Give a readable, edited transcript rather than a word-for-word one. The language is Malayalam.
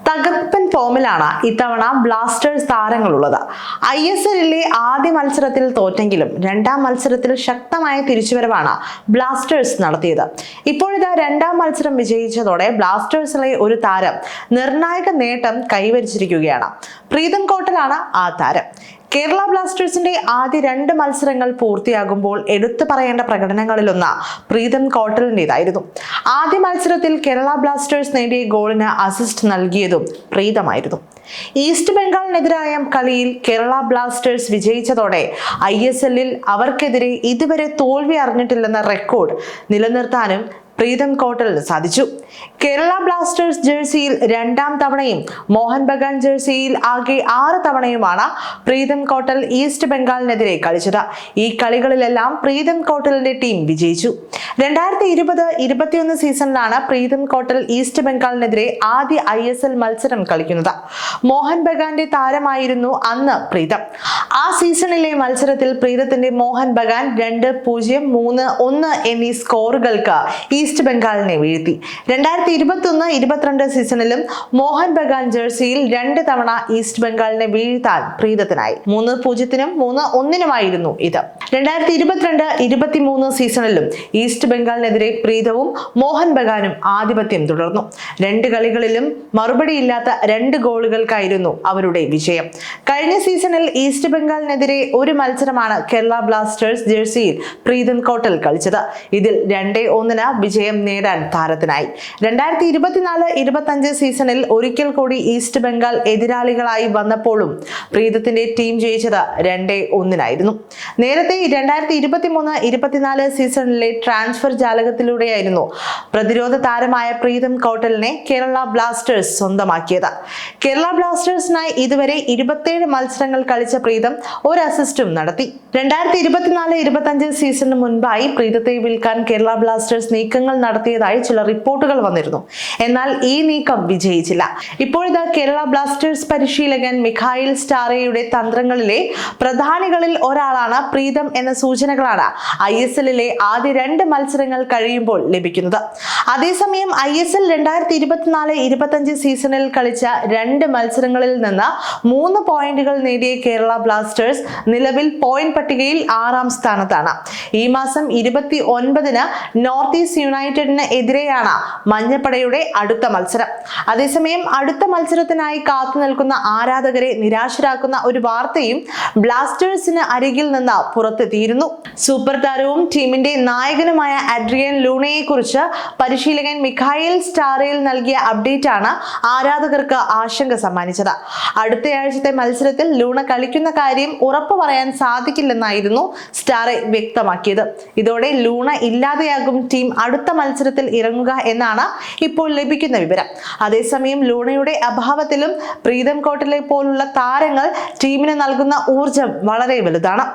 തകർപ്പൻ ഫോമിലാണ് ഇത്തവണ ബ്ലാസ്റ്റേഴ്സ് താരങ്ങളുള്ളത്. ISLലെ ആദ്യ മത്സരത്തിൽ തോറ്റെങ്കിലും രണ്ടാം മത്സരത്തിൽ ശക്തമായ തിരിച്ചുവരവാണ് ബ്ലാസ്റ്റേഴ്സ് നടത്തിയത്. ഇപ്പോഴിതാ രണ്ടാം മത്സരം വിജയിച്ചതോടെ ബ്ലാസ്റ്റേഴ്സിലെ ഒരു താരം നിർണായക നേട്ടം കൈവരിച്ചിരിക്കുകയാണ്. പ്രീതം കോട്ടലാണ് ആ താരം. കേരള ബ്ലാസ്റ്റേഴ്സിന്റെ ആദ്യ 2 മത്സരങ്ങൾ പൂർത്തിയാകുമ്പോൾ എടുത്തു പറയേണ്ട പ്രകടനങ്ങളിലൊന്ന് പ്രീതം കോട്ടലിൻ്റെതായിരുന്നു. ആദ്യ മത്സരത്തിൽ കേരള ബ്ലാസ്റ്റേഴ്സ് നേടിയ ഗോളിന് അസിസ്റ്റ് നൽകിയതും പ്രീതമായിരുന്നു. ഈസ്റ്റ് ബംഗാളിനെതിരായ കളിയിൽ കേരള ബ്ലാസ്റ്റേഴ്സ് വിജയിച്ചതോടെ ISLൽ അവർക്കെതിരെ ഇതുവരെ തോൽവി അറിഞ്ഞിട്ടില്ലെന്ന റെക്കോർഡ് നിലനിർത്താനും പ്രീതം കോട്ടലിന് സാധിച്ചു. കേരള ബ്ലാസ്റ്റേഴ്സ് ജേഴ്സിയിൽ 2ാം തവണയും മോഹൻ ബഗാൻ ജേഴ്സിയിൽ ആകെ 6 തവണയുമാണ് പ്രീതം കോട്ടൽ ഈസ്റ്റ് ബംഗാളിനെതിരെ കളിച്ചത്. ഈ കളികളിലെല്ലാം പ്രീതം കോട്ടലിന്റെ ടീം വിജയിച്ചു. 2020-21 സീസണിലാണ് പ്രീതം കോട്ടൽ ഈസ്റ്റ് ബംഗാളിനെതിരെ ആദ്യ ISL മത്സരം കളിക്കുന്നത്. മോഹൻ ബഗാന്റെ താരമായിരുന്നു അന്ന് പ്രീതം. ആ സീസണിലെ മത്സരത്തിൽ പ്രീതത്തിന്റെ മോഹൻ ബഗാൻ 2-0, 3-1 എന്നീ സ്കോറുകൾക്ക് ഈസ്റ്റ് ബംഗാളിനെ വീഴ്ത്തി. 2021-22 സീസണിലും മോഹൻ ബഗാൻ ജേഴ്സിയിൽ 2 തവണ ഈസ്റ്റ് ബംഗാളിനെ വീഴ്ത്താൻ പ്രീതത്തിനായി. 3-0-നും 3-1-നുമായിരുന്നു ഇത്. 2022-23 സീസണിലും ഈസ്റ്റ് ബംഗാളിനെതിരെ പ്രീതവും മോഹൻ ബഗാനും ആധിപത്യം തുടർന്നു. 2 കളികളിലും മറുപടിയില്ലാത്ത 2 ഗോളുകൾക്കായിരുന്നു അവരുടെ വിജയം. കഴിഞ്ഞ സീസണിൽ ഈസ്റ്റ് ബംഗാളിനെതിരെ ഒരു മത്സരമാണ് കേരള ബ്ലാസ്റ്റേഴ്സ് ജേഴ്സിയിൽ പ്രീതം കോട്ടൽ കളിച്ചത്. ഇതിൽ 2-1 വിജയം നേടാൻ താരത്തിനായി. 2024-25 സീസണിൽ ഒരിക്കൽ കൂടി ഈസ്റ്റ് ബംഗാൾ എതിരാളികളായി വന്നപ്പോഴും പ്രീതത്തിന്റെ ടീം ജയിച്ചത് 2-1 നേരത്തെ 2023-24 സീസണിലെ ട്രാൻസ്ഫർ ജാലകത്തിലൂടെയായിരുന്നു പ്രതിരോധ താരമായ പ്രീതം കോട്ടലിനെ കേരള ബ്ലാസ്റ്റേഴ്സ് സ്വന്തമാക്കിയത്. കേരള ബ്ലാസ്റ്റേഴ്സിനായി ഇതുവരെ 27 മത്സരങ്ങൾ കളിച്ച പ്രീതം ഒരു അസിസ്റ്റും നടത്തി. 2024-25 സീസണിന് മുൻപായി പ്രീതത്തെ വിൽക്കാൻ കേരള ബ്ലാസ്റ്റേഴ്സ് നീക്കങ്ങൾ നടത്തിയതായി ചില റിപ്പോർട്ടുകൾ വന്നിരുന്നു. എന്നാൽ ഈ നീക്കം വിജയിച്ചില്ല. ഇപ്പോഴിതാ കേരള ബ്ലാസ്റ്റേഴ്സ് പരിശീലകൻ മിഖായിൽ സ്റ്റാറയുടെ തന്ത്രങ്ങളിലെ പ്രധാനികളിൽ ഒരാളാണ് പ്രീതം എന്ന സൂചനകളാണ് ISLലെ ആദ്യ 2 മത്സരങ്ങൾ കഴിയുമ്പോൾ ലഭിക്കുന്നത്. അതേസമയം ISL 2024-25 സീസണിൽ കളിച്ച 2 മത്സരങ്ങളിൽ നിന്ന് 3 പോയിന്റുകൾ നേടിയ കേരള ബ്ലാസ്റ്റേഴ്സ് നിലവിൽ പോയിന്റ് പട്ടികയിൽ 6ാം സ്ഥാനത്താണ്. ഈ മാസം 29-ന് നോർത്ത് ഈസ്റ്റ് യുണൈറ്റഡിന് എതിരെയാണ് മഞ്ഞപ്പടയുടെ അടുത്ത മത്സരം. അതേസമയം അടുത്ത മത്സരത്തിനായി കാത്തു നിൽക്കുന്ന ആരാധകരെ നിരാശരാക്കുന്ന ഒരു വാർത്തയും ബ്ലാസ്റ്റേഴ്സിന് അരികിൽ നിന്ന് പുറത്തെത്തിയിരുന്നു. സൂപ്പർ താരവും ടീമിന്റെ നായകനുമായ അഡ്രിയൻ ലൂണയെ കുറിച്ച് പരിശീലകൻ മിഖായിൽ സ്റ്റാറയിൽ നൽകിയ അപ്ഡേറ്റ് ആണ് ആരാധകർക്ക് ആശങ്ക സമ്മാനിച്ചത്. അടുത്തയാഴ്ചത്തെ മത്സരത്തിൽ ലൂണ കളിക്കുന്ന കാര്യം ഉറപ്പു പറയാൻ സാധിക്കില്ലെന്നായിരുന്നു സ്റ്റാറെ വ്യക്തമാക്കിയത്. ഇതോടെ ലൂണ ഇല്ലാതെയാകും ടീം അടുത്ത മത്സരത്തിൽ ഇറങ്ങുക എന്നാണ് ഇപ്പോൾ ലഭിക്കുന്ന വിവരം. അതേസമയം ലൂണയുടെ അഭാവത്തിലും പ്രീതം കോട്ടലെ പോലുള്ള താരങ്ങൾ ടീമിന് നൽകുന്ന ഊർജം വളരെ വലുതാണ്.